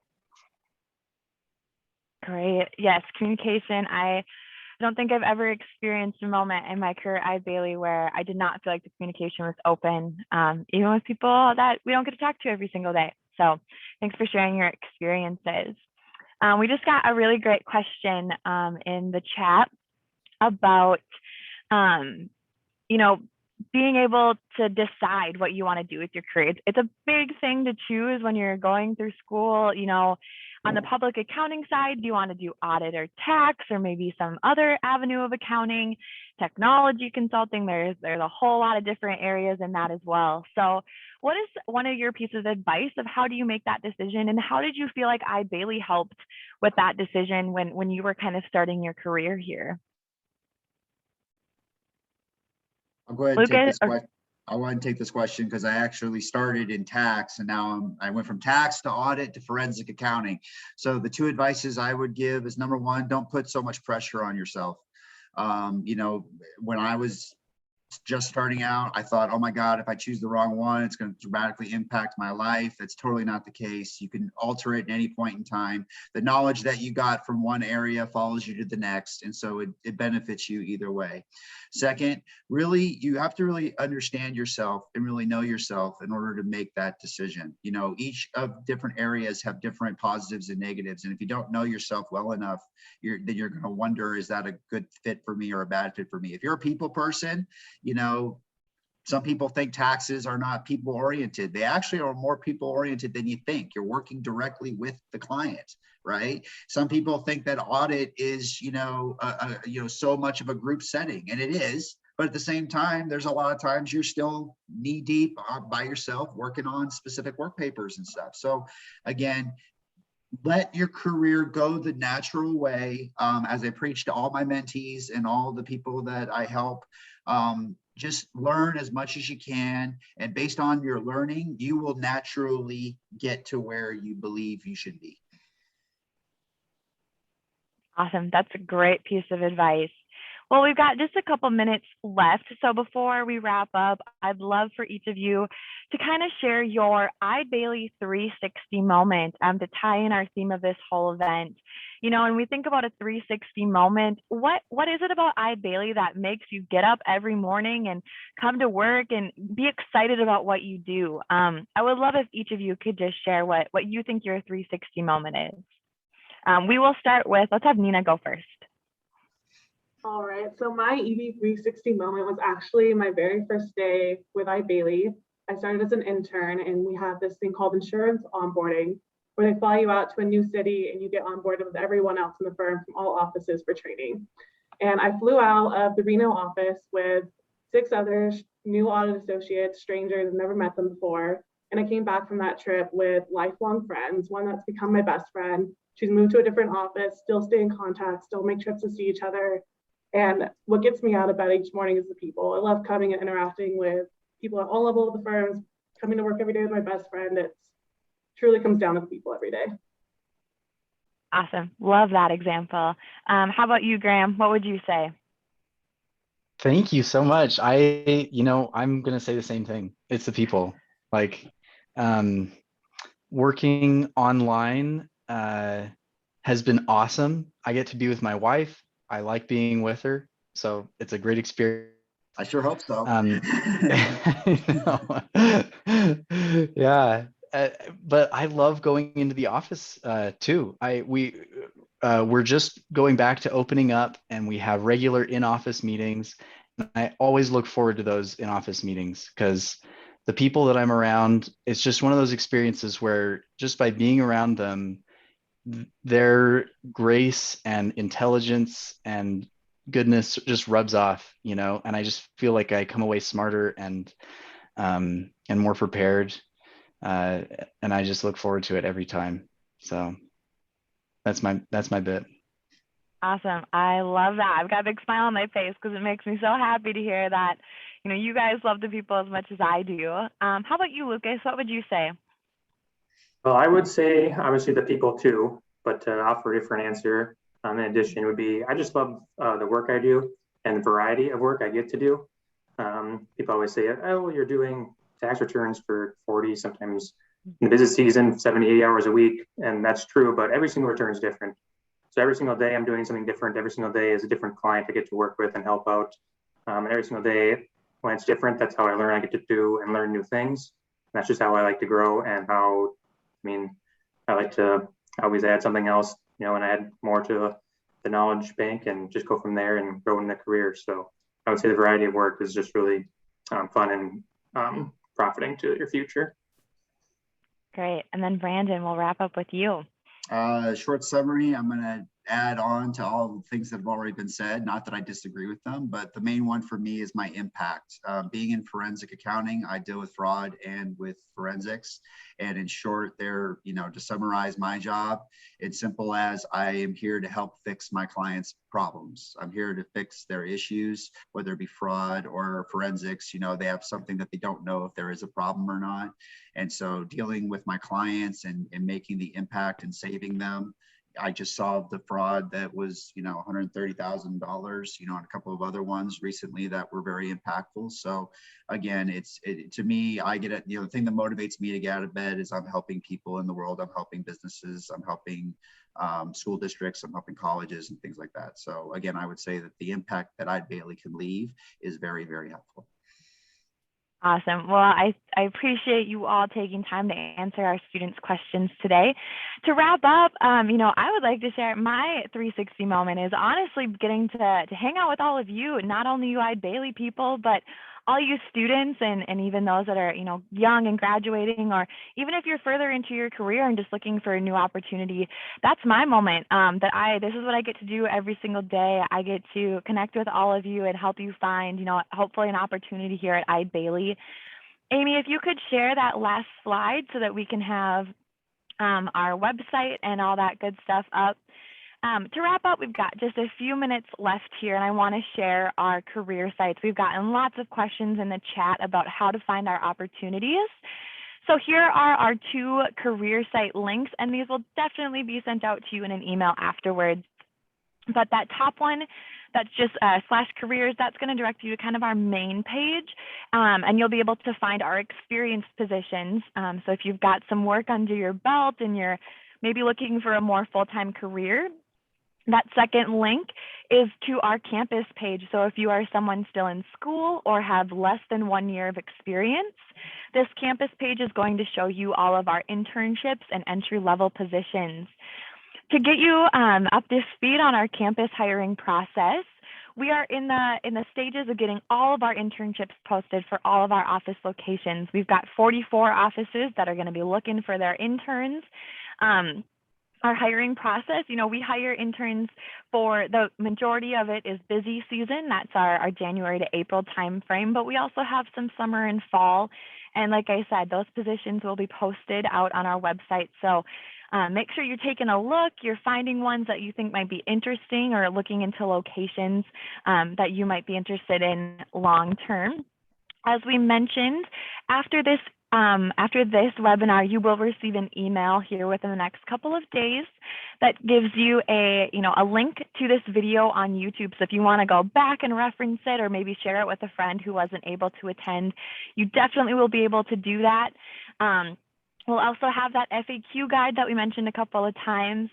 Great. Yes, communication. I don't think I've ever experienced a moment in my career at Eide Bailly where I did not feel like the communication was open, even with people that we don't get to talk to every single day. So thanks for sharing your experiences. We just got a really great question in the chat about, being able to decide what you want to do with your career. It's a big thing to choose when you're going through school. On the public accounting side, do you want to do audit or tax, or maybe some other avenue of accounting, technology consulting? There's a whole lot of different areas in that as well. So what is one of your pieces of advice of how do you make that decision, and how did you feel like Eide Bailly helped with that decision when you were kind of starting your career here? I'll go ahead and take this question. I want to take this question because I actually started in tax, and now I went from tax to audit to forensic accounting. So the two advices I would give is, number one, don't put so much pressure on yourself. When I was just starting out, I thought, oh my God, if I choose the wrong one, it's going to dramatically impact my life. That's totally not the case. You can alter it at any point in time. The knowledge that you got from one area follows you to the next. And so it benefits you either way. Second, really, you have to really understand yourself and really know yourself in order to make that decision. Each of different areas have different positives and negatives. And if you don't know yourself well enough, then you're going to wonder, is that a good fit for me or a bad fit for me? If you're a people person, some people think taxes are not people oriented. They actually are more people oriented than you think. You're working directly with the client, right? Some people think that audit is, so much of a group setting, and it is. But at the same time, there's a lot of times you're still knee deep by yourself working on specific work papers and stuff. So again, let your career go the natural way. As I preach to all my mentees and all the people that I help, just learn as much as you can. And based on your learning, you will naturally get to where you believe you should be. Awesome. That's a great piece of advice. Well, we've got just a couple minutes left. So before we wrap up, I'd love for each of you to kind of share your Eide Bailly 360 moment to tie in our theme of this whole event. When we think about a 360 moment, what is it about Eide Bailly that makes you get up every morning and come to work and be excited about what you do? I would love if each of you could just share what you think your 360 moment is. We will start with, let's have Nina go first. All right, so my EB 360 moment was actually my very first day with Eide Bailly. I started as an intern, and we have this thing called insurance onboarding, where they fly you out to a new city and you get onboarded with everyone else in the firm from all offices for training. And I flew out of the Reno office with 6 other new audit associates, strangers, I've never met them before. And I came back from that trip with lifelong friends, one that's become my best friend. She's moved to a different office, still stay in contact, still make trips to see each other. And what gets me out of bed each morning is the people. I love coming and interacting with people at all levels of the firms, coming to work every day with my best friend. It truly comes down to the people every day. Awesome. Love that example. How about you, Graham? What would you say? Thank you so much. I'm going to say the same thing. It's the people. Like working online has been awesome. I get to be with my wife. I like being with her. So it's a great experience. I sure hope so. Yeah. But I love going into the office too. We're just going back to opening up, and we have regular in-office meetings. I always look forward to those in-office meetings because the people that I'm around, it's just one of those experiences where just by being around them, their grace and intelligence and goodness just rubs off, and I just feel like I come away smarter and more prepared. And I just look forward to it every time. So that's my bit. Awesome. I love that. I've got a big smile on my face because it makes me so happy to hear that, you guys love the people as much as I do. How about you, Lucas? What would you say? Well, I would say obviously the people too, but to offer a different answer, in addition would be, I just love the work I do and the variety of work I get to do. People always say, oh, you're doing tax returns for 40, sometimes in the busy season, 70, 80 hours a week. And that's true, but every single return is different. So every single day I'm doing something different. Every single day is a different client I get to work with and help out. And every single day when it's different, that's how I learn. I get to do and learn new things. And that's just how I like to grow and how, I like to always add something else, and add more to the knowledge bank and just go from there and grow in the career. So I would say the variety of work is just really fun and profiting to your future. Great. And then Brandon, we'll wrap up with you. Short summary, I'm going to add on to all the things that have already been said. Not that I disagree with them, but the main one for me is my impact. Being in forensic accounting, I deal with fraud and with forensics. And in short, to summarize my job, it's simple as I am here to help fix my clients' problems. I'm here to fix their issues, whether it be fraud or forensics. They have something that they don't know if there is a problem or not. And so dealing with my clients and making the impact and saving them. I just solved the fraud that was, $130,000, and a couple of other ones recently that were very impactful. So again, to me, I get it. The thing that motivates me to get out of bed is I'm helping people in the world. I'm helping businesses. I'm helping school districts. I'm helping colleges and things like that. So again, I would say that the impact that Eide Bailly can leave is very, very helpful. Awesome. Well, I appreciate you all taking time to answer our students' questions today. To wrap up, I would like to share my 360 moment is honestly getting to hang out with all of you, not only you Eide Bailly people, but all you students and even those that are, young and graduating, or even if you're further into your career and just looking for a new opportunity, that's my moment. This is what I get to do every single day. I get to connect with all of you and help you find, hopefully an opportunity here at Eide Bailly. Amy, if you could share that last slide so that we can have our website and all that good stuff up. To wrap up, we've got just a few minutes left here, and I want to share our career sites. We've gotten lots of questions in the chat about how to find our opportunities. So here are our 2 career site links, and these will definitely be sent out to you in an email afterwards. But that top one, that's just /careers, that's going to direct you to kind of our main page, and you'll be able to find our experienced positions. So if you've got some work under your belt and you're maybe looking for a more full-time career, that second link is to our campus page. So if you are someone still in school or have less than 1 year of experience, this campus page is going to show you all of our internships and entry-level positions. To get you up to speed on our campus hiring process, we are in the stages of getting all of our internships posted for all of our office locations. We've got 44 offices that are going to be looking for their interns. Our hiring process, we hire interns for the majority of it is busy season. That's our January to April timeframe, but we also have some summer and fall. And like I said, those positions will be posted out on our website. So make sure you're taking a look, you're finding ones that you think might be interesting or looking into locations that you might be interested in long term. As we mentioned, after this webinar, you will receive an email here within the next couple of days that gives you a link to this video on YouTube. So if you want to go back and reference it or maybe share it with a friend who wasn't able to attend, you definitely will be able to do that. We'll also have that FAQ guide that we mentioned a couple of times.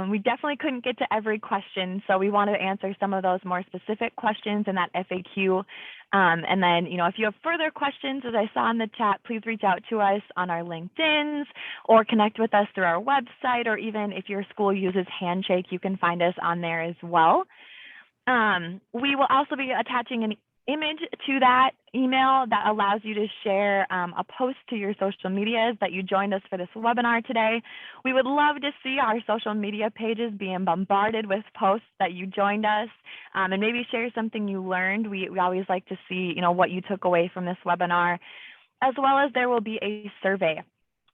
We definitely couldn't get to every question, so we wanted to answer some of those more specific questions in that FAQ. And then, if you have further questions, as I saw in the chat, please reach out to us on our LinkedIns or connect with us through our website, or even if your school uses Handshake, you can find us on there as well. We will also be attaching an image to that email that allows you to share a post to your social medias that you joined us for this webinar today. We would love to see our social media pages being bombarded with posts that you joined us, and maybe share something you learned. We always like to see what you took away from this webinar, as well as there will be a survey.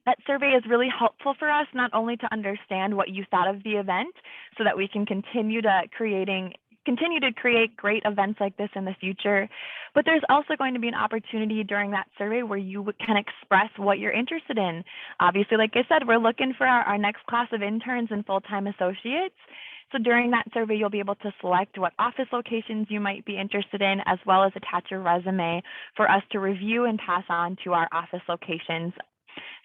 That survey is really helpful for us, not only to understand what you thought of the event so that we can continue to create great events like this in the future. But there's also going to be an opportunity during that survey where you can express what you're interested in. Obviously, like I said, we're looking for our next class of interns and full-time associates. So during that survey, you'll be able to select what office locations you might be interested in, as well as attach your resume for us to review and pass on to our office locations.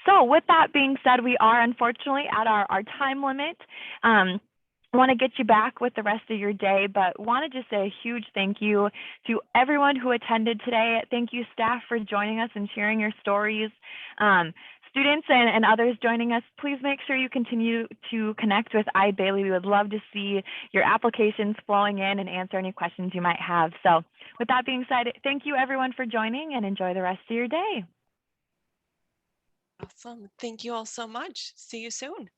So with that being said, we are unfortunately at our time limit. Want to get you back with the rest of your day, but want to just say a huge thank you to everyone who attended today. Thank you, staff, for joining us and sharing your stories. Students and others joining us, please make sure you continue to connect with Eide Bailly. We would love to see your applications flowing in and answer any questions you might have. So with that being said, thank you everyone for joining, and enjoy the rest of your day. Awesome. Thank you all so much. See you soon.